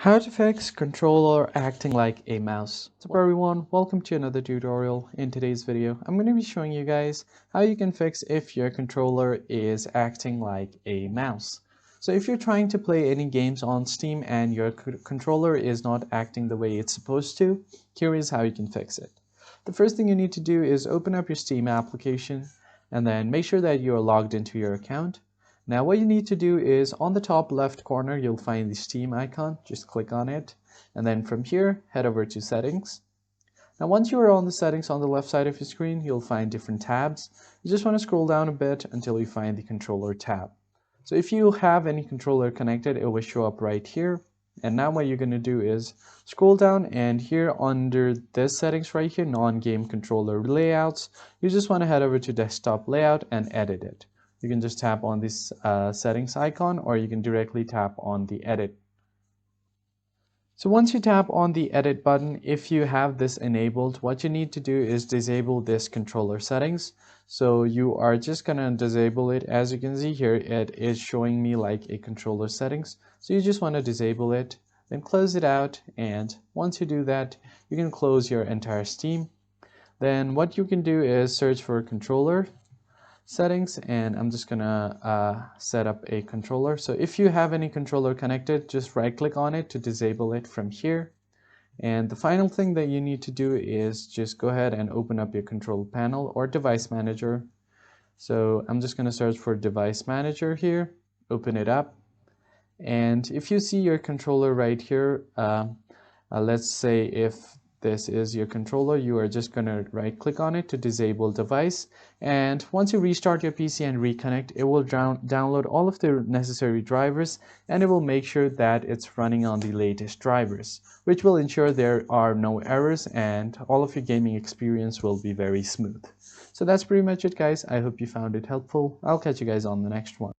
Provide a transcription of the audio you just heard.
How to fix controller acting like a mouse. What's up everyone, welcome to another tutorial. In today's video, I'm going to be showing you guys how you can fix if your controller is acting like a mouse. So if you're trying to play any games on Steam and your controller is not acting the way it's supposed to, here is how you can fix it. The first thing you need to do is open up your Steam application and then make sure that you are logged into your account. Now what you need to do is on the top left corner you'll find the Steam icon. Just click on it and then from here head over to settings. Now once you are on the settings on the left side of your screen, you'll find different tabs. You just want to scroll down a bit until you find the controller tab. So if you have any controller connected, it will show up right here. And now what you're going to do is scroll down, and here under this settings right here, non-game controller layouts, you just want to head over to desktop layout and edit it. You can just tap on this settings icon, or you can directly tap on the edit. So once you tap on the edit button, if you have this enabled, what you need to do is disable this controller settings. So you are just gonna disable it. As you can see here, it is showing me like a controller settings. So you just want to disable it, then close it out, and once you do that, you can close your entire Steam. Then what you can do is search for controller settings, and I'm just gonna set up a controller. So if you have any controller connected, just right click on it to disable it from here. And the final thing that you need to do is just go ahead and open up your control panel or device manager. So I'm just gonna search for device manager here, open it up, and if you see your controller right here, let's say if this is your controller, you are just going to right click on it to disable device, and once you restart your PC and reconnect, it will download all of the necessary drivers, and it will make sure that it's running on the latest drivers, which will ensure there are no errors and all of your gaming experience will be very smooth. So that's pretty much it guys. I hope you found it helpful. I'll catch you guys on the next one.